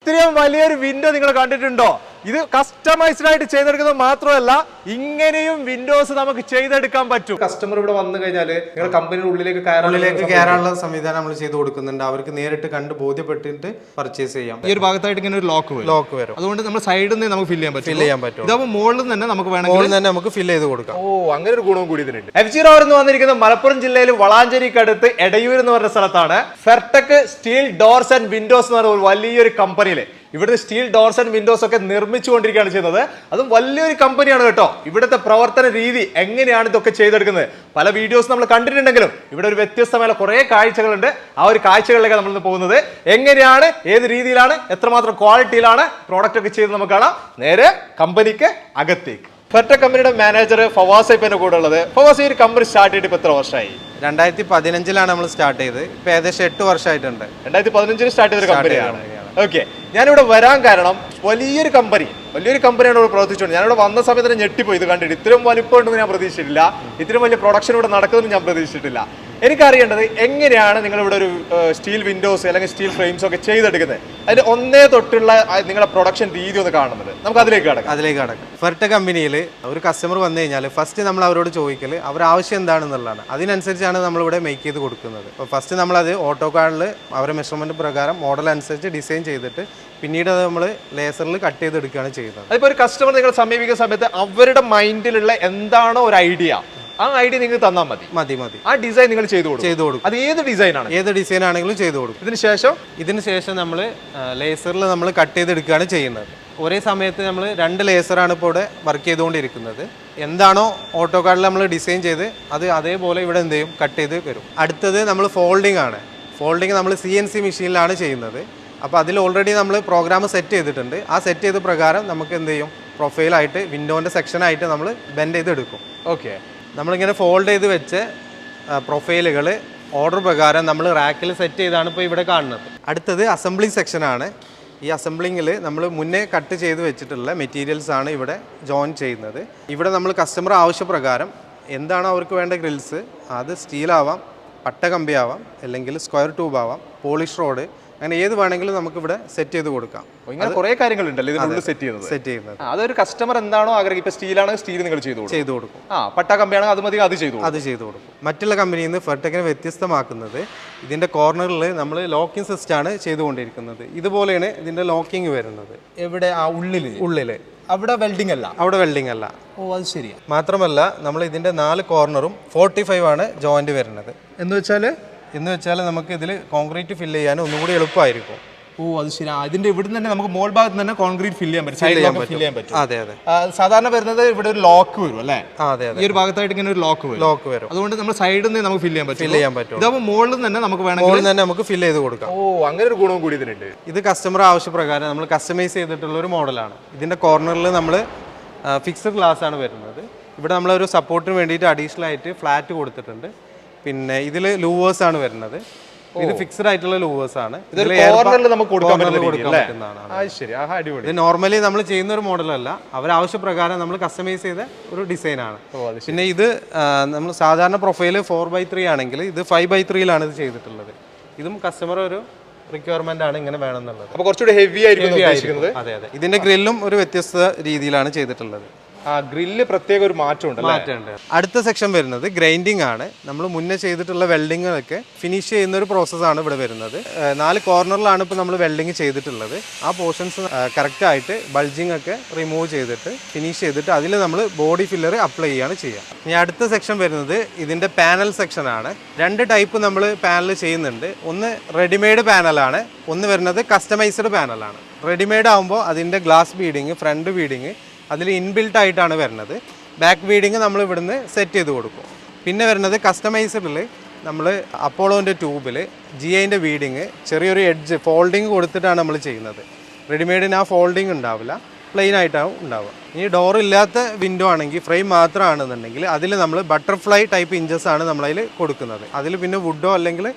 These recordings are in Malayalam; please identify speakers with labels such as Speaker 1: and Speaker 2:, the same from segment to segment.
Speaker 1: ഇത്രയും വലിയൊരു വിൻഡോ നിങ്ങൾ കണ്ടിട്ടുണ്ടോ? ഇത് കസ്റ്റമൈസ്ഡ് ആയിട്ട് ചെയ്തെടുക്കുന്നത് മാത്രമല്ല, ഇങ്ങനെയും വിൻഡോസ് നമുക്ക് ചെയ്തെടുക്കാൻ പറ്റും. കസ്റ്റമർ ഇവിടെ വന്നു കഴിഞ്ഞാൽ നിങ്ങൾ കമ്പനിയുടെ ഉള്ളിലേക്ക്
Speaker 2: കയറാനുള്ള സംവിധാനം നമ്മൾ ചെയ്ത് കൊടുക്കുന്നുണ്ട്. അവർക്ക് നേരിട്ട് കണ്ട് ബോധ്യപ്പെട്ടിട്ട് പർച്ചേസ് ചെയ്യാം.
Speaker 1: ഈ ഒരു ഭാഗത്തായിട്ട് ഇങ്ങനെ ഒരു ലോക്ക് വരും. അതുകൊണ്ട് നമ്മൾ സൈഡിൽ നിന്ന് നമുക്ക് ഫില്ല് ചെയ്യാൻ പറ്റും. ഇതാവുമ്പോൾ മുകളിൽ തന്നെ നമുക്ക് വേണമെങ്കിൽ
Speaker 2: തന്നെ നമുക്ക് ഫില്ല് ചെയ്ത് കൊടുക്കാം.
Speaker 1: അങ്ങനെ ഒരു ഗുണവും കൂടി ഇതിനുണ്ട്. ROVER എന്ന് വന്നിരിക്കുന്നത് മലപ്പുറം ജില്ലയിൽ വളാഞ്ചേരിക്കടുത്ത് എടയൂർ എന്ന് പറഞ്ഞ സ്ഥലത്താണ്. ഫെർടെക് സ്റ്റീൽ ഡോർസ് ആൻഡ് വിൻഡോസ് എന്ന് പറഞ്ഞ ഒരു വലിയൊരു കമ്പനിയിലെ ഇവിടുത്തെ സ്റ്റീൽ ഡോർസ് ആൻഡ് വിൻഡോസ് ഒക്കെ നിർമ്മിച്ചുകൊണ്ടിരിക്കുകയാണ് ചെയ്യുന്നത്. അതും വലിയൊരു കമ്പനിയാണ് കേട്ടോ. ഇവിടുത്തെ പ്രവർത്തന രീതി എങ്ങനെയാണ് ഇതൊക്കെ ചെയ്തെടുക്കുന്നത് പല വീഡിയോസ് നമ്മൾ കണ്ടിട്ടുണ്ടെങ്കിലും ഇവിടെ ഒരു വ്യത്യസ്തമായ കുറേ കാഴ്ചകളുണ്ട്. ആ ഒരു കാഴ്ചകളിലേക്ക് നമ്മൾ പോകുന്നത് എങ്ങനെയാണ്, ഏത് രീതിയിലാണ്, എത്രമാത്രം ക്വാളിറ്റിയിലാണ് പ്രോഡക്റ്റ് ഒക്കെ ചെയ്ത് നമുക്ക് കാണാം. നേരെ കമ്പനിക്ക് അകത്തേക്ക്. ഫെർടെക് കമ്പനിയുടെ മാനേജർ ഫവാസ് ഇപ്പൊ കൂടെ ഉള്ളത്. ഫവാസ്, ഈ ഒരു കമ്പനി സ്റ്റാർട്ട് ചെയ്തിട്ട് ഇപ്പൊ എത്ര വർഷമായി?
Speaker 2: 2015 നമ്മൾ സ്റ്റാർട്ട് ചെയ്ത് ഇപ്പൊ ഏകദേശം 8 വർഷമായിട്ടുണ്ട്.
Speaker 1: 2015 സ്റ്റാർട്ട് ചെയ്തൊരു കമ്പനിയാണ്. ഓക്കെ, ഞാനിവിടെ വരാൻ കാരണം വലിയൊരു കമ്പനിയാണ് ഇവിടെ പ്രവർത്തിച്ചുകൊണ്ട്. ഞാനിവിടെ വന്ന സമയത്ത് തന്നെ ഞെട്ടിപ്പോയി ഇത് കണ്ടിട്ട്. ഇത്രയും വലിപ്പം ഉണ്ടെന്ന് ഞാൻ പ്രതീക്ഷിച്ചിട്ടില്ല. ഇത്രയും വലിയ പ്രൊഡക്ഷൻ ഇവിടെ നടക്കുമെന്ന് ഞാൻ പ്രതീക്ഷിച്ചിട്ടില്ല. എനിക്കറിയേണ്ടത് എങ്ങനെയാണ് നിങ്ങൾ ഇവിടെ ഒരു സ്റ്റീൽ വിൻഡോസ് അല്ലെങ്കിൽ സ്റ്റീൽ ഫ്രെയിംസ് ഒക്കെ ചെയ്തെടുക്കുന്നത്, അതിന്റെ ഒന്നേ തൊട്ടുള്ള നിങ്ങളുടെ പ്രൊഡക്ഷൻ രീതി ഒന്ന് കാണുന്നത്. നമുക്ക് അതിലേക്ക് കടക്കാം.
Speaker 2: ഫെർടെക് കമ്പനിയിൽ ഒരു കസ്റ്റമർ വന്നു കഴിഞ്ഞാൽ ഫസ്റ്റ് നമ്മൾ അവരോട് ചോദിക്കൽ അവർ ആവശ്യം എന്താണെന്നുള്ളതാണ്. അതിനനുസരിച്ചാണ് നമ്മളിവിടെ മേക്ക് ചെയ്ത് കൊടുക്കുന്നത്. അപ്പോൾ ഫസ്റ്റ് നമ്മളത് ഓട്ടോ കാർഡിൽ അവരുടെ മെഷർമെന്റ് പ്രകാരം മോഡൽ അനുസരിച്ച് ഡിസൈൻ ചെയ്തിട്ട് പിന്നീട് അത് നമ്മൾ ലേസറിൽ കട്ട് ചെയ്തെടുക്കുകയാണ് ചെയ്യുന്നത്.
Speaker 1: അതിപ്പോൾ ഒരു കസ്റ്റമർ നിങ്ങൾ സമീപിക്കുന്ന സമയത്ത് അവരുടെ മൈൻഡിലുള്ള എന്താണോ ഒരു ഐഡിയ, ആ ഐഡിയ നിങ്ങൾ തന്നാൽ മതി. ആ ഡിസൈൻ നിങ്ങൾ ചെയ്തു കൊടുക്കും. അത് ഏത് ഡിസൈൻ ആണെങ്കിലും ചെയ്തു കൊടുക്കും.
Speaker 2: ഇതിന് ശേഷം നമ്മൾ ലേസറിൽ നമ്മൾ കട്ട് ചെയ്തെടുക്കുകയാണ് ചെയ്യുന്നത്. ഒരേ സമയത്ത് നമ്മൾ 2 ലേസറാണ് ഇപ്പോൾ ഇവിടെ വർക്ക് ചെയ്തുകൊണ്ടിരിക്കുന്നത്. എന്താണോ ഓട്ടോ കാർഡിൽ നമ്മൾ ഡിസൈൻ ചെയ്ത് അത് അതേപോലെ ഇവിടെ എന്ത് ചെയ്യും, കട്ട് ചെയ്ത് വരും. അടുത്തത് നമ്മൾ ഫോൾഡിംഗ് ആണ്. ഫോൾഡിംഗ് നമ്മൾ CNC മെഷീനിലാണ് ചെയ്യുന്നത്. അപ്പോൾ അതിൽ ഓൾറെഡി നമ്മൾ പ്രോഗ്രാം സെറ്റ് ചെയ്തിട്ടുണ്ട്. ആ സെറ്റ് ചെയ്ത പ്രകാരം നമുക്ക് എന്ത് ചെയ്യും, പ്രൊഫൈലായിട്ട് വിൻഡോൻ്റെ സെക്ഷനായിട്ട് നമ്മൾ ബെൻഡ് ചെയ്തെടുക്കും.
Speaker 1: ഓക്കെ,
Speaker 2: നമ്മളിങ്ങനെ ഫോൾഡ് ചെയ്ത് വെച്ച് പ്രൊഫൈലുകൾ ഓർഡർ പ്രകാരം നമ്മൾ റാക്കിൽ സെറ്റ് ചെയ്താണ് ഇപ്പോൾ ഇവിടെ കാണുന്നത്. അടുത്തത് അസംബ്ലിംഗ് സെക്ഷനാണ്. ഈ അസംബ്ലിങ്ങിൽ നമ്മൾ മുന്നേ കട്ട് ചെയ്ത് വെച്ചിട്ടുള്ള മെറ്റീരിയൽസ് ആണ് ഇവിടെ ജോയിൻ ചെയ്യുന്നത്. ഇവിടെ നമ്മൾ കസ്റ്റമർ ആവശ്യപ്രകാരം എന്താണോ അവർക്ക് വേണ്ട ഗ്രിൽസ്, അത് സ്റ്റീലാവാം, പട്ടകമ്പിയാവാം, അല്ലെങ്കിൽ സ്ക്വയർ ട്യൂബ് ആവാം, പോളിഷ് റോഡ്, അങ്ങനെ ഏത് വേണമെങ്കിലും നമുക്ക് ഇവിടെ സെറ്റ് ചെയ്ത് കൊടുക്കാം.
Speaker 1: ഇങ്ങനെ കുറേ കാര്യങ്ങളുണ്ടല്ലോ ഇതിനുള്ളിൽ സെറ്റ് ചെയ്യുന്നത്. അതൊരു കസ്റ്റമർ എന്താണോ ആഗ്രഹിക്കും. ഇപ്പൊ സ്റ്റീലാണെങ്കിൽ സ്റ്റീൽ നിങ്ങൾ ചെയ്തു കൊടുക്കും. പട്ട കമ്പിയാണെങ്കിൽ അത് മതി, അത് ചെയ്തു കൊടുക്കും.
Speaker 2: മറ്റുള്ള കമ്പനിയിൽ നിന്ന് ഫെർടെക്കിനെ വ്യത്യസ്തമാക്കുന്നത് ഇതിന്റെ കോർണറിൽ നമ്മൾ ലോക്കിംഗ് സിസ്റ്റം ആണ് ചെയ്തുകൊണ്ടിരിക്കുന്നത്. ഇതുപോലെയാണ് ഇതിന്റെ ലോക്കിംഗ് വരുന്നത്.
Speaker 1: എവിടെ? ആ ഉള്ളില്. അവിടെ വെൽഡിംഗ് അല്ല. ഓ, അത് ശരിയാ.
Speaker 2: മാത്രമല്ല നമ്മൾ ഇതിന്റെ 4 കോർണറും 45 ആണ് ജോയിന്റ് വരുന്നത്. എന്ന് വെച്ചാൽ നമുക്ക് ഇതിൽ കോൺക്രീറ്റ് ഫില്ല് ചെയ്യാൻ ഒന്നുകൂടി എളുപ്പമായിരിക്കും.
Speaker 1: ഓ, അത് ശരി. ഇതിന്റെ ഇവിടെ തന്നെ നമുക്ക് മോൾ ഭാഗത്ത് തന്നെ കോൺക്രീറ്റ് ഫില്ല് ചെയ്യാൻ പറ്റും.
Speaker 2: അതെ.
Speaker 1: സാധാരണ വരുന്നത് ഇവിടെ ഒരു ലോക്ക് വരും അല്ലേ?
Speaker 2: അതെ.
Speaker 1: ഈ ഒരു ഭാഗത്തായിട്ട് ഇങ്ങനെ ഒരു ലോക്ക് വരും. അതുകൊണ്ട് നമ്മൾ സൈഡിൽ നിന്ന് നമുക്ക് ഫില്ല് ചെയ്യാൻ പറ്റും. ഇതാവുമ്പോൾ മുകളിൽ തന്നെ നമുക്ക് വേണമെങ്കിൽ
Speaker 2: നമുക്ക് ഫില്ല് ചെയ്ത് കൊടുക്കാം.
Speaker 1: ഓ, അങ്ങനെ ഒരു ഗുണവും കൂടി ഇതിനുണ്ട്.
Speaker 2: ഇത് കസ്റ്റമർ ആവശ്യപ്രകാരം നമ്മൾ കസ്റ്റമൈസ് ചെയ്തിട്ടുള്ള ഒരു മോഡലാണ്. ഇതിന്റെ കോർണറിൽ നമ്മൾ ഫിക്സ്ഡ് ഗ്ലാസ് ആണ് വരുന്നത്. ഇവിടെ നമ്മളൊരു സപ്പോർട്ടിന് വേണ്ടിയിട്ട് അഡീഷണൽ ആയിട്ട് ഫ്ലാറ്റ് കൊടുത്തിട്ടുണ്ട്. പിന്നെ ഇതിൽ ലൂവേഴ്സ് ആണ് വരുന്നത്. ഇത് ഫിക്സ്ഡ് ആയിട്ടുള്ള ലൂവേഴ്സ് ആണ്.
Speaker 1: ഇത്
Speaker 2: നോർമലി നമ്മൾ ചെയ്യുന്ന ഒരു മോഡലല്ല, അവരാവശ്യപ്രകാരം നമ്മൾ കസ്റ്റമൈസ് ചെയ്ത ഒരു ഡിസൈൻ ആണ്. പിന്നെ ഇത് നമ്മൾ സാധാരണ പ്രൊഫൈല് 4x3 ആണെങ്കിൽ ഇത് 5x3 ഇത് ചെയ്തിട്ടുള്ളത്. ഇതും കസ്റ്റമർ ഒരു റിക്വയർമെന്റ് ആണ്, ഇങ്ങനെ വേണമെന്നുള്ളത്.
Speaker 1: അപ്പോൾ കുറച്ചുകൂടി ഹെവി ആയിരിക്കും.
Speaker 2: അതെ. ഇതിന്റെ ഗ്രില്ലും ഒരു വ്യത്യസ്ത രീതിയിലാണ് ചെയ്തിട്ടുള്ളത്.
Speaker 1: ഗ്രില്ല് പ്രത്യേക ഒരു മാറ്റമുണ്ട്.
Speaker 2: അടുത്ത സെക്ഷൻ വരുന്നത് ഗ്രൈൻഡിങ് ആണ്. നമ്മൾ മുന്നേ ചെയ്തിട്ടുള്ള വെൽഡിങ്ങൊക്കെ ഫിനിഷ് ചെയ്യുന്ന ഒരു പ്രോസസ്സാണ് ഇവിടെ വരുന്നത്. 4 കോർണറിലാണ് ഇപ്പോൾ നമ്മൾ വെൽഡിങ് ചെയ്തിട്ടുള്ളത്. ആ പോർഷൻസ് കറക്റ്റായിട്ട് ബൾജിങ് ഒക്കെ റിമൂവ് ചെയ്തിട്ട് ഫിനിഷ് ചെയ്തിട്ട് അതിൽ നമ്മൾ ബോഡി ഫില്ലർ അപ്ലൈ ചെയ്യാണ് ചെയ്യുക. ഇനി അടുത്ത സെക്ഷൻ വരുന്നത് ഇതിൻ്റെ പാനൽ സെക്ഷനാണ്. 2 ടൈപ്പ് നമ്മൾ പാനൽ ചെയ്യുന്നുണ്ട്. ഒന്ന് റെഡിമെയ്ഡ് പാനലാണ്, ഒന്ന് വരുന്നത് കസ്റ്റമൈസ്ഡ് പാനലാണ്. റെഡിമെയ്ഡ് ആകുമ്പോൾ അതിൻ്റെ ഗ്ലാസ് ബീഡിങ്, ഫ്രണ്ട് ബീഡിങ് അതിൽ ഇൻബിൽട്ട് ആയിട്ടാണ് വരുന്നത്. ബാക്ക് ബീഡിങ് നമ്മൾ ഇവിടുന്ന് സെറ്റ് ചെയ്ത് കൊടുക്കും. പിന്നെ വരുന്നത് കസ്റ്റമൈസ്ഡിൽ നമ്മൾ അപ്പോളോൻ്റെ ട്യൂബിൽ GIൻ്റെ ബീഡിങ്, ചെറിയൊരു എഡ്ജ് ഫോൾഡിങ് കൊടുത്തിട്ടാണ് നമ്മൾ ചെയ്യുന്നത്. റെഡിമെയ്ഡിന് ആ ഫോൾഡിങ് ഉണ്ടാവില്ല, പ്ലെയിൻ ആയിട്ടാവും ഉണ്ടാവുക. ഇനി ഡോർ ഇല്ലാത്ത വിൻഡോ ആണെങ്കിൽ ഫ്രെയിം മാത്രമാണെന്നുണ്ടെങ്കിൽ അതിൽ നമ്മൾ ബട്ടർഫ്ലൈ ടൈപ്പ് ഇഞ്ചസ് ആണ് നമ്മളതിൽ കൊടുക്കുന്നത്. അതിൽ പിന്നെ വുഡോ അല്ലെങ്കിൽ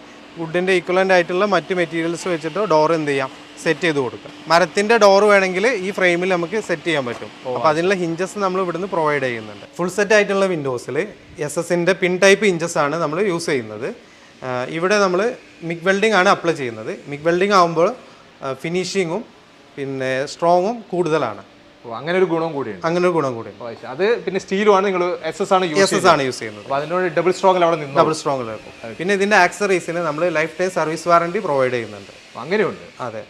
Speaker 2: വുഡിൻ്റെ ഈക്വലൻ്റ് ആയിട്ടുള്ള മറ്റ് മെറ്റീരിയൽസ് വെച്ചിട്ടോ ഡോർ എന്ത് ചെയ്യാം, സെറ്റ് ചെയ്ത് കൊടുക്കുക. മരത്തിൻ്റെ ഡോർ വേണമെങ്കിൽ ഈ ഫ്രെയിമിൽ നമുക്ക് സെറ്റ് ചെയ്യാൻ പറ്റും. അപ്പോൾ അതിനുള്ള ഹിഞ്ചസ് നമ്മൾ ഇവിടുന്ന് പ്രൊവൈഡ് ചെയ്യുന്നുണ്ട്. ഫുൾ സെറ്റ് ആയിട്ടുള്ള വിൻഡോസിൽ SS-ൻ്റെ പിൻ ടൈപ്പ് ഹിഞ്ചസ് ആണ് നമ്മൾ യൂസ് ചെയ്യുന്നത്. ഇവിടെ നമ്മൾ മിഗ് വെൽഡിംഗ് ആണ് അപ്ലൈ ചെയ്യുന്നത്. മിഗ് വെൽഡിംഗ് ആകുമ്പോൾ ഫിനിഷിങ്ങും പിന്നെ സ്ട്രോങ്ങും കൂടുതലാണ്.
Speaker 1: അങ്ങനെ ഒരു ഗുണം കൂടിയുണ്ട്.
Speaker 2: അങ്ങനെ ഒരു ഗുണം കൂടി.
Speaker 1: അത് പിന്നെ സ്റ്റീലുമാണ്, നിങ്ങൾ SS ആണ് യൂസ്
Speaker 2: ചെയ്യുന്നത്.
Speaker 1: അപ്പോൾ അതിനോട് ഡബിൾ സ്ട്രോങ്ങിൽ അവിടെ നിന്ന്
Speaker 2: ഡബിൾ സ്ട്രോങ്ങിൽ വെക്കും. പിന്നെ ഇതിന്റെ ആക്സറീസിന് നമ്മൾ life time service warranty provide ചെയ്യുന്നുണ്ട്.
Speaker 1: അങ്ങനെയുണ്ട്.
Speaker 2: അതെ.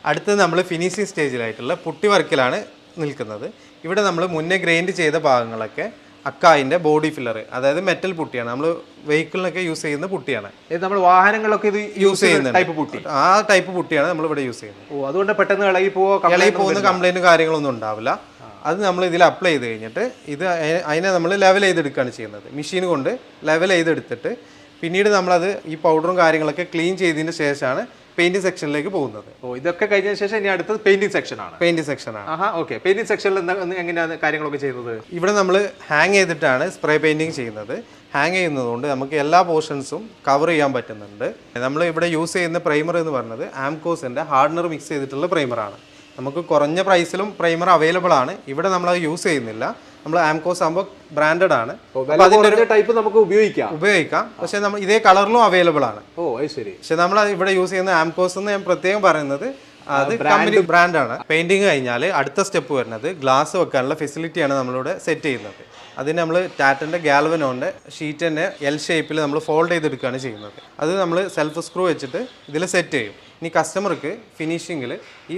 Speaker 2: അടുത്തത് നമ്മൾ ഫിനിഷിംഗ് സ്റ്റേജിലായിട്ടുള്ള പുട്ടി വർക്കിലാണ് നിൽക്കുന്നത്. ഇവിടെ നമ്മൾ മുന്നേ ഗ്രൈൻഡ് ചെയ്ത ഭാഗങ്ങളൊക്കെ അക്കായിൻ്റെ ബോഡി ഫില്ലർ, അതായത് മെറ്റൽ പുട്ടിയാണ്, നമ്മൾ വെഹിക്കിളിനൊക്കെ യൂസ് ചെയ്യുന്ന പുട്ടിയാണ്.
Speaker 1: നമ്മൾ വാഹനങ്ങളൊക്കെ ഇത് യൂസ് ചെയ്യുന്ന ടൈപ്പ് പുട്ടി,
Speaker 2: ആ ടൈപ്പ് പുട്ടിയാണ് നമ്മൾ ഇവിടെ യൂസ് ചെയ്യുന്നത്.
Speaker 1: അതുകൊണ്ട് പെട്ടെന്ന് ഇളകി
Speaker 2: പോകുന്ന കംപ്ലൈൻറ്റ് കാര്യങ്ങളൊന്നും ഉണ്ടാവില്ല. അത് നമ്മൾ ഇതിൽ അപ്ലൈ ചെയ്ത് കഴിഞ്ഞിട്ട് അതിനെ നമ്മൾ ലെവൽ ചെയ്തെടുക്കുകയാണ് ചെയ്യുന്നത്. മെഷീൻ കൊണ്ട് ലെവൽ ചെയ്തെടുത്തിട്ട് പിന്നീട് നമ്മളത് ഈ പൗഡറും കാര്യങ്ങളൊക്കെ ക്ലീൻ ചെയ്തതിന് ശേഷമാണ് പെയിന്റിംഗ് സെക്ഷനിലേക്ക് പോകുന്നത്.
Speaker 1: ഇതൊക്കെ കഴിഞ്ഞ ശേഷം ഇനി അടുത്തത് പെയിന്റിംഗ് സെക്ഷനാണ്. പെയിന്റിംഗ് സെക്ഷനിൽ എങ്ങനെയാണ് കാര്യങ്ങളൊക്കെ ചെയ്യുന്നത്? ഇവിടെ നമ്മൾ ഹാങ് ചെയ്തിട്ടാണ് സ്പ്രേ പെയിന്റിംഗ് ചെയ്യുന്നത്. ഹാങ് ചെയ്യുന്നതുകൊണ്ട് നമുക്ക് എല്ലാ പോർഷൻസും കവർ ചെയ്യാൻ പറ്റുന്നുണ്ട്. നമ്മൾ ഇവിടെ യൂസ് ചെയ്യുന്ന പ്രൈമർ എന്ന് പറയുന്നത് ആംകോസിന്റെ ഹാർഡനർ മിക്സ് ചെയ്തിട്ടുള്ള പ്രൈമറാണ്. നമുക്ക് കുറഞ്ഞ പ്രൈസിലും പ്രൈമർ അവൈലബിൾ ആണ്. ഇവിടെ നമ്മൾ അത് യൂസ് ചെയ്യുന്നില്ല. നമ്മൾ ആംകോസ് ആകുമ്പോൾ ബ്രാൻഡഡ് ആണ്, ടൈപ്പ് നമുക്ക് ഉപയോഗിക്കാം.
Speaker 2: പക്ഷെ നമ്മൾ ഇതേ കളറിലും അവൈലബിൾ ആണ്.
Speaker 1: ശരി.
Speaker 2: പക്ഷെ നമ്മൾ ഇവിടെ യൂസ് ചെയ്യുന്ന ആംകോസ് എന്ന് ഞാൻ പ്രത്യേകം പറയുന്നത് അത് കമ്പനി ബ്രാൻഡാണ്. പെയിന്റിങ് കഴിഞ്ഞാൽ അടുത്ത സ്റ്റെപ്പ് വരുന്നത് ഗ്ലാസ് വെക്കാനുള്ള ഫെസിലിറ്റിയാണ് നമ്മളിവിടെ സെറ്റ് ചെയ്യുന്നത്. അതിന് നമ്മൾ ടാറ്റൻ്റെ ഗാൽവനോൻ്റെ ഷീറ്റ് തന്നെ L ഷേപ്പിൽ നമ്മൾ ഫോൾഡ് ചെയ്തെടുക്കുകയാണ് ചെയ്യുന്നത്. അത് നമ്മൾ സെൽഫ് സ്ക്രൂ വെച്ചിട്ട് ഇതിൽ സെറ്റ് ചെയ്യും. ഇനി കസ്റ്റമർക്ക് ഫിനിഷിങ്ങിൽ ഈ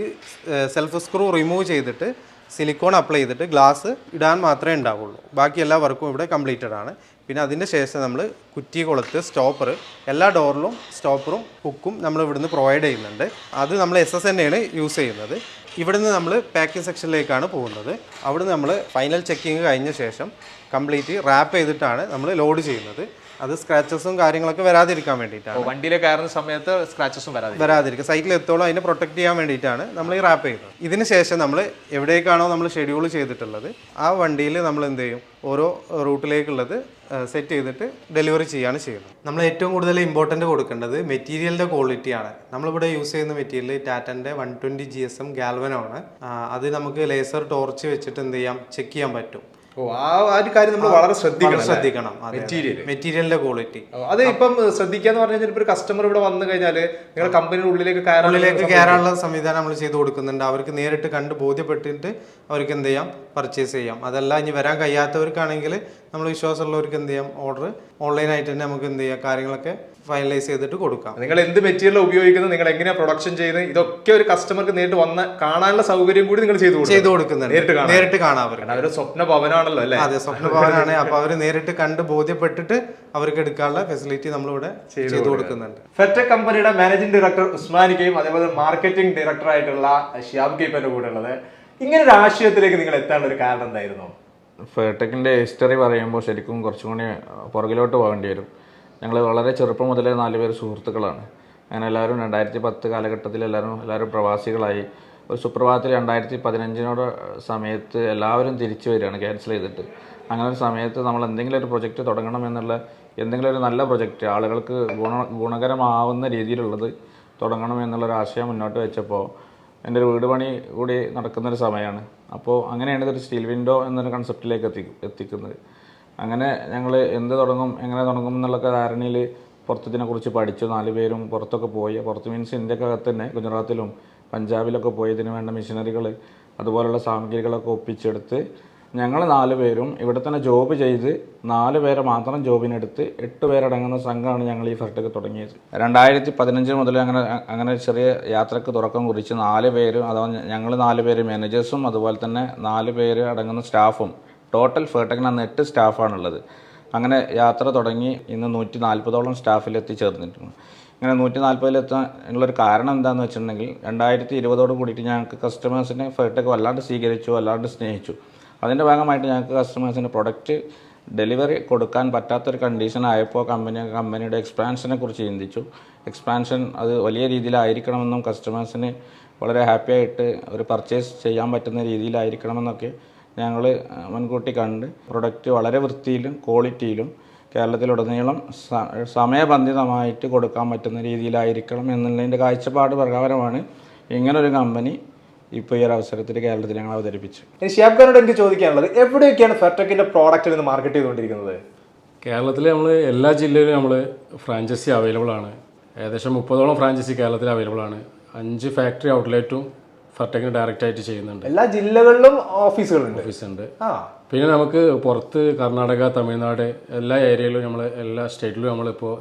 Speaker 2: സെൽഫ് സ്ക്രൂ റിമൂവ് ചെയ്തിട്ട് സിലിക്കോൺ അപ്ലൈ ചെയ്തിട്ട് ഗ്ലാസ് ഇടാൻ മാത്രമേ ഉണ്ടാവുള്ളൂ. ബാക്കി എല്ലാ വർക്കും ഇവിടെ കംപ്ലീറ്റഡ് ആണ്. പിന്നെ അതിൻ്റെ ശേഷം നമ്മൾ കുറ്റി കൊളുത്ത് സ്റ്റോപ്പർ, എല്ലാ ഡോറിലും സ്റ്റോപ്പറും ഹുക്കും നമ്മൾ ഇവിടുന്ന് പ്രൊവൈഡ് ചെയ്യുന്നുണ്ട്. അത് നമ്മൾ SS തന്നെയാണ് യൂസ് ചെയ്യുന്നത്. ഇവിടുന്ന് നമ്മൾ പാക്കിംഗ് സെക്ഷനിലേക്കാണ് പോകുന്നത്. അവിടുന്ന് നമ്മൾ ഫൈനൽ ചെക്കിങ് കഴിഞ്ഞ ശേഷം കംപ്ലീറ്റ് റാപ്പ് ചെയ്തിട്ടാണ് നമ്മൾ ലോഡ് ചെയ്യുന്നത്. അത് സ്ക്രാച്ചസും കാര്യങ്ങളൊക്കെ വരാതിരിക്കാൻ വേണ്ടിയിട്ടാണ്.
Speaker 1: വണ്ടിയിൽ കയറുന്ന സമയത്ത് സ്ക്രാച്ചസും
Speaker 2: വരാതിരിക്കും. സൈക്കിൾ എത്തോളം അതിനെ പ്രൊട്ടക്ട് ചെയ്യാൻ വേണ്ടിയിട്ടാണ് നമ്മൾ ഈ റാപ്പ് ചെയ്യുന്നത്. ഇതിന് ശേഷം നമ്മൾ എവിടേക്കാണോ നമ്മൾ ഷെഡ്യൂൾ ചെയ്തിട്ടുള്ളത് ആ വണ്ടിയിൽ നമ്മൾ എന്ത് ചെയ്യും, ഓരോ റൂട്ടിലേക്കുള്ളത് സെറ്റ് ചെയ്തിട്ട് ഡെലിവറി ചെയ്യാണ് ചെയ്യുന്നത്. നമ്മൾ ഏറ്റവും കൂടുതൽ ഇമ്പോർട്ടൻ്റ് കൊടുക്കേണ്ടത് മെറ്റീരിയലിൻ്റെ ക്വാളിറ്റിയാണ്. നമ്മളിവിടെ യൂസ് ചെയ്യുന്ന മെറ്റീരിയൽ ടാറ്റൻ്റെ 120 GSM ഗാൽവനാണ്. അത് നമുക്ക് ലേസർ ടോർച്ച് വെച്ചിട്ട് എന്ത് ചെയ്യാം, ചെക്ക് ചെയ്യാൻ പറ്റും.
Speaker 1: നമ്മൾ വളരെ
Speaker 2: ശ്രദ്ധിക്കണം മെറ്റീരിയലിന്റെ ക്വാളിറ്റി.
Speaker 1: അത് ഇപ്പം ശ്രദ്ധിക്കാന്ന് പറഞ്ഞാൽ ഒരു കസ്റ്റമർ ഇവിടെ വന്നു കഴിഞ്ഞാൽ നിങ്ങളുടെ കമ്പനിയുടെ ഉള്ളിലേക്ക്
Speaker 2: കയറാനുള്ള സംവിധാനം നമ്മൾ ചെയ്ത് കൊടുക്കുന്നുണ്ട്. അവർക്ക് നേരിട്ട് കണ്ട് ബോധ്യപ്പെട്ടിട്ട് അവർക്ക് എന്ത് ചെയ്യാം, പർച്ചേസ് ചെയ്യാം. അതല്ല ഇനി വരാൻ കഴിയാത്തവർക്കാണെങ്കിൽ നമ്മൾ വിശ്വാസമുള്ളവർക്ക് എന്ത് ചെയ്യാം, ഓർഡർ ഓൺലൈനായിട്ട് തന്നെ നമുക്ക് എന്ത് ചെയ്യാം, കാര്യങ്ങളൊക്കെ ഫൈനലൈസ് ചെയ്തിട്ട് കൊടുക്കാം.
Speaker 1: നിങ്ങൾ എന്ത് മെറ്റീരിയൽ ഉപയോഗിക്കുന്നത്, നിങ്ങൾ എങ്ങനെയാണ് പ്രൊഡക്ഷൻ ചെയ്യുന്നത്, ഇതൊക്കെ ഒരു കസ്റ്റമർക്ക് നേരിട്ട് വന്ന് കാണാനുള്ള സൗകര്യം കൂടി നിങ്ങൾ ചെയ്തു കൊടുക്കുന്നുണ്ട്.
Speaker 2: നേരിട്ട് കാണാം.
Speaker 1: അവർ സ്വപ്ന ഭവനാണല്ലോ അല്ലേ?
Speaker 2: അതെ, സ്വപ്ന ഭവനാണ്. അപ്പൊ അവർ നേരിട്ട് കണ്ട് ബോധ്യപ്പെട്ടിട്ട് അവർക്ക് എടുക്കാനുള്ള ഫെസിലിറ്റി നമ്മളിവിടെ ചെയ്തു കൊടുക്കുന്നുണ്ട്.
Speaker 1: ഫെർടെക് കമ്പനിയുടെ മാനേജിംഗ് ഡയറക്ടർ ഉസ്മാനിക്കയും അതേപോലെ മാർക്കറ്റിംഗ് ഡയറക്ടർ ആയിട്ടുള്ള ഷിയാബ് കെയ്പ്പന്റെ കൂടെ ഉള്ളത്. ഇങ്ങനെ ഒരു ആശയത്തിലേക്ക് നിങ്ങൾ എത്താനുള്ള ഒരു കാരണം എന്തായിരുന്നു?
Speaker 3: ഫെർടെക്കിൻ്റെ ഹിസ്റ്ററി പറയുമ്പോൾ ശരിക്കും കുറച്ചും കൂടി പുറകിലോട്ട് പോകേണ്ടി വരും. ഞങ്ങൾ വളരെ ചെറുപ്പം മുതലേ 4 പേര് സുഹൃത്തുക്കളാണ്. അങ്ങനെ എല്ലാവരും 2010 കാലഘട്ടത്തിൽ എല്ലാവരും പ്രവാസികളായി. ഒരു സുപ്രഭാതത്തിൽ 2015 സമയത്ത് എല്ലാവരും തിരിച്ചു വരികയാണ് ക്യാൻസൽ ചെയ്തിട്ട്. അങ്ങനെ ഒരു സമയത്ത് നമ്മൾ എന്തെങ്കിലും ഒരു പ്രൊജക്റ്റ് തുടങ്ങണം എന്നുള്ള, എന്തെങ്കിലും ഒരു നല്ല പ്രൊജക്റ്റ് ആളുകൾക്ക് ഗുണകരമാവുന്ന രീതിയിലുള്ളത് തുടങ്ങണം എന്നുള്ളൊരു ആശയം മുന്നോട്ട് വെച്ചപ്പോൾ എൻ്റെ ഒരു വീട് പണി കൂടി നടക്കുന്നൊരു സമയമാണ്. അപ്പോൾ അങ്ങനെയാണ് ഇതൊരു സ്റ്റീൽ വിൻഡോ എന്നൊരു കൺസെപ്റ്റിലേക്ക് എത്തിക്കുന്നത്. അങ്ങനെ ഞങ്ങൾ എന്ത് തുടങ്ങും, എങ്ങനെ തുടങ്ങും എന്നുള്ള ധാരണയിൽ പുറത്തിതിനെക്കുറിച്ച് പഠിച്ചു. 4 പേരും പുറത്തൊക്കെ പോയി. പുറത്ത് മീൻസ് ഇന്ത്യക്കകത്ത് തന്നെ ഗുജറാത്തിലും പഞ്ചാബിലൊക്കെ പോയി ഇതിന് വേണ്ട മെഷീനറികൾ അതുപോലുള്ള സാമഗ്രികളൊക്കെ ഒപ്പിച്ചെടുത്ത് ഞങ്ങൾ 4 പേരും ഇവിടെ തന്നെ ജോബ് ചെയ്ത് 4 പേരെ മാത്രം ജോബിനെടുത്ത് 8 പേരടങ്ങുന്ന സംഘമാണ് ഞങ്ങൾ ഈ ഫെർടെക് തുടങ്ങിയത്. 2015 മുതൽ അങ്ങനെ ചെറിയ യാത്രക്ക് തുടക്കം കുറിച്ച് 4 പേരും, അഥവാ ഞങ്ങൾ 4 പേര് മാനേജേഴ്സും അതുപോലെ തന്നെ 4 പേര് അടങ്ങുന്ന സ്റ്റാഫും, ടോട്ടൽ ഫെർടെക്കിന് അന്ന് 8 സ്റ്റാഫാണുള്ളത്. അങ്ങനെ യാത്ര തുടങ്ങി ഇന്ന് 140ഓളം സ്റ്റാഫിൽ എത്തിച്ചേർന്നിട്ടുണ്ട്. ഇങ്ങനെ 140 ഉള്ളൊരു കാരണം എന്താണെന്ന് വെച്ചിട്ടുണ്ടെങ്കിൽ 2020 കൂടിയിട്ട് ഞങ്ങൾക്ക് കസ്റ്റമേഴ്സിനെ ഫെർടെക് വല്ലാണ്ട് സ്വീകരിച്ചു, വല്ലാണ്ട് സ്നേഹിച്ചു. അതിൻ്റെ ഭാഗമായിട്ട് ഞങ്ങൾക്ക് കസ്റ്റമേഴ്സിന് പ്രൊഡക്റ്റ് ഡെലിവറി കൊടുക്കാൻ പറ്റാത്തൊരു കണ്ടീഷൻ ആയപ്പോൾ കമ്പനിയുടെ എക്സ്പാൻഷനെ കുറിച്ച് ചിന്തിച്ചു. എക്സ്പാൻഷൻ അത് വലിയ രീതിയിലായിരിക്കണമെന്നും കസ്റ്റമേഴ്സിന് വളരെ ഹാപ്പി ആയിട്ട് ഒരു പർച്ചേസ് ചെയ്യാൻ പറ്റുന്ന രീതിയിലായിരിക്കണമെന്നൊക്കെ ഞങ്ങൾ മുൻകൂട്ടി കണ്ട് പ്രൊഡക്റ്റ് വളരെ വൃത്തിയിലും ക്വാളിറ്റിയിലും കേരളത്തിലുടനീളം സമയബന്ധിതമായിട്ട് കൊടുക്കാൻ പറ്റുന്ന രീതിയിലായിരിക്കണം എന്നുള്ളതിൻ്റെ കാഴ്ചപ്പാട് പ്രകാരമാണ് ഇങ്ങനൊരു കമ്പനി ഇപ്പോൾ ഈ ഒരു അവസരത്തിൽ കേരളത്തിൽ ഞങ്ങൾ അവതരിപ്പിച്ചു.
Speaker 1: ഷിയാബ്ഖാനോട് എനിക്ക് ചോദിക്കാനുള്ളത്, എവിടെയൊക്കെയാണ് ഫെർടെക്കിൻ്റെ പ്രോഡക്റ്റിൽ നിന്ന് മാർക്കറ്റ് ചെയ്തുകൊണ്ടിരിക്കുന്നത്?
Speaker 4: കേരളത്തിൽ നമ്മൾ എല്ലാ ജില്ലയിലും നമ്മൾ ഫ്രാഞ്ചൈസി അവൈലബിൾ ആണ്. ഏകദേശം 30ഓളം ഫ്രാഞ്ചൈസി കേരളത്തിൽ അവൈലബിൾ ആണ്. 5 ഫാക്ടറി ഔട്ട്ലെറ്റും ഫെർടെക്കിന് ഡയറക്റ്റ് ആയിട്ട് ചെയ്യുന്നുണ്ട്.
Speaker 1: എല്ലാ ജില്ലകളിലും ഓഫീസുകളുണ്ട്.
Speaker 4: ഓഫീസുണ്ട്. പിന്നെ നമുക്ക് പുറത്ത് കർണാടക, തമിഴ്നാട് എല്ലാ ഏരിയയിലും നമ്മൾ എല്ലാ സ്റ്റേറ്റിലും നമ്മളിപ്പോൾ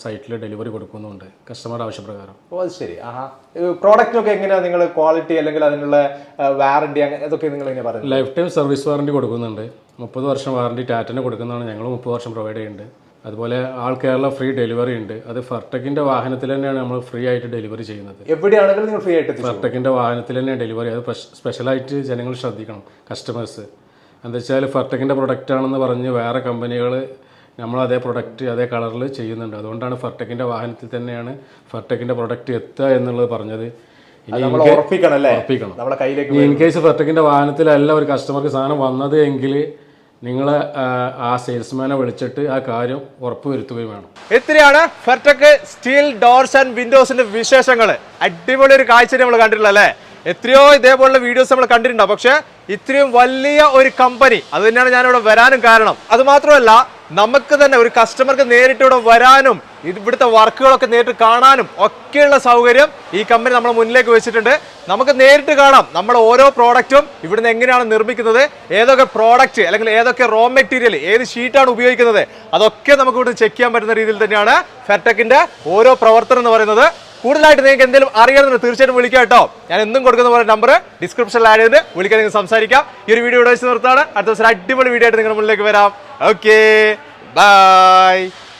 Speaker 4: സൈറ്റിൽ ഡെലിവറി കൊടുക്കുന്നുണ്ട് കസ്റ്റമർ ആവശ്യപ്രകാരം.
Speaker 1: ഓ അത് ശരി. പ്രോഡക്റ്റിനൊക്കെ എങ്ങനെയാണ് നിങ്ങൾ ക്വാളിറ്റി അല്ലെങ്കിൽ അതിനുള്ള വാറണ്ടി അതൊക്കെ നിങ്ങൾ എങ്ങനെ പറയുന്നത്?
Speaker 4: ലൈഫ് ടൈം സർവീസ് വാറണ്ടി കൊടുക്കുന്നുണ്ട്. 30 വർഷം വാറണ്ടി ടാറ്റന് കൊടുക്കുന്നതാണ്, ഞങ്ങൾ 30 വർഷം പ്രൊവൈഡ് ചെയ്യുന്നുണ്ട്. അതുപോലെ ആൾ കേരള ഫ്രീ ഡെലിവറി ഉണ്ട്. അത് ഫെർടെക്കിന്റെ വാഹനത്തിൽ തന്നെയാണ് നമ്മൾ ഫ്രീ ആയിട്ട് ഡെലിവറി ചെയ്യുന്നത്.
Speaker 1: എവിടെയാണെങ്കിലും നിങ്ങൾ ഫ്രീ ആയിട്ട്
Speaker 4: ഫെർടെക്കിന്റെ വാഹനത്തിൽ തന്നെയാണ് ഡെലിവറി. അത് സ്പെഷ്യലായിട്ട് ജനങ്ങൾ ശ്രദ്ധിക്കണം, കസ്റ്റമേഴ്സ്. എന്താ വെച്ചാൽ ഫെർടെക്കിന്റെ പ്രൊഡക്റ്റ് ആണെന്ന് പറഞ്ഞ് വേറെ കമ്പനികൾ നമ്മൾ അതേ പ്രൊഡക്റ്റ് അതേ കളറിൽ ചെയ്യുന്നുണ്ട്. അതുകൊണ്ടാണ് ഫെർടെക്കിന്റെ വാഹനത്തിൽ തന്നെയാണ് ഫെർടെക്കിന്റെ പ്രൊഡക്റ്റ് എത്തുക എന്നുള്ളത് പറഞ്ഞത്. ഉറപ്പിക്കണം. ഇൻ കേസ് ഫെർടെക്കിന്റെ വാഹനത്തിലല്ല ഒരു കസ്റ്റമർക്ക് സാധനം വന്നത് എങ്കിൽ നിങ്ങൾ ആ സെയിൽസ്മാനെ വിളിച്ചിട്ട് ആ കാര്യം ഉറപ്പുവരുത്തുകയും വേണം.
Speaker 1: ഇത്രയാണ് ഫെർടെക് സ്റ്റീൽ ഡോർസ് ആൻഡ് വിൻഡോസിന്റെ വിശേഷങ്ങൾ. അടിപൊളി ഒരു കാഴ്ച നമ്മൾ കണ്ടിട്ടുള്ള അല്ലേ? എത്രയോ ഇതേപോലുള്ള വീഡിയോസ് നമ്മൾ കണ്ടിട്ടുണ്ടാവും. പക്ഷെ ഇത്രയും വലിയ ഒരു കമ്പനി, അത് തന്നെയാണ് ഞാനിവിടെ വരാനും കാരണം. അത് മാത്രമല്ല, നമുക്ക് തന്നെ ഒരു കസ്റ്റമർക്ക് നേരിട്ട് ഇവിടെ വരാനും ഇവിടുത്തെ വർക്കുകളൊക്കെ നേരിട്ട് കാണാനും ഒക്കെയുള്ള സൗകര്യം ഈ കമ്പനി നമ്മളെ മുന്നിലേക്ക് വെച്ചിട്ടുണ്ട്. നമുക്ക് നേരിട്ട് കാണാം നമ്മൾ ഓരോ പ്രോഡക്റ്റും ഇവിടുന്ന് എങ്ങനെയാണ് നിർമ്മിക്കുന്നത്, ഏതൊക്കെ പ്രോഡക്റ്റ് അല്ലെങ്കിൽ ഏതൊക്കെ റോ മെറ്റീരിയൽ, ഏത് ഷീറ്റാണ് ഉപയോഗിക്കുന്നത്, അതൊക്കെ നമുക്ക് ഇവിടുന്ന് ചെക്ക് ചെയ്യാൻ പറ്റുന്ന രീതിയിൽ തന്നെയാണ് ഫെർടെക്കിന്റെ ഓരോ പ്രവർത്തനം എന്ന് പറയുന്നത്. കൂടുതലായിട്ട് നിങ്ങൾക്ക് എന്തെങ്കിലും അറിയണമെന്ന് തീർച്ചയായിട്ടും വിളിക്കാം കേട്ടോ. ഞാൻ എന്നും കൊടുക്കുന്ന പോലെ നമ്പർ ഡിസ്ക്രിപ്ഷനിൽ ആഡ് ചെയ്ത് വിളിക്കാൻ നിങ്ങൾക്ക് സംസാരിക്കാം. ഈ ഒരു വീഡിയോ ഇവിടെ വെച്ച് നിർത്താണ്. അടുത്ത ദിവസം അടിപൊളി വീഡിയോ ആയിട്ട് നിങ്ങളുടെ മുന്നിലേക്ക് വരാം. Okay, by.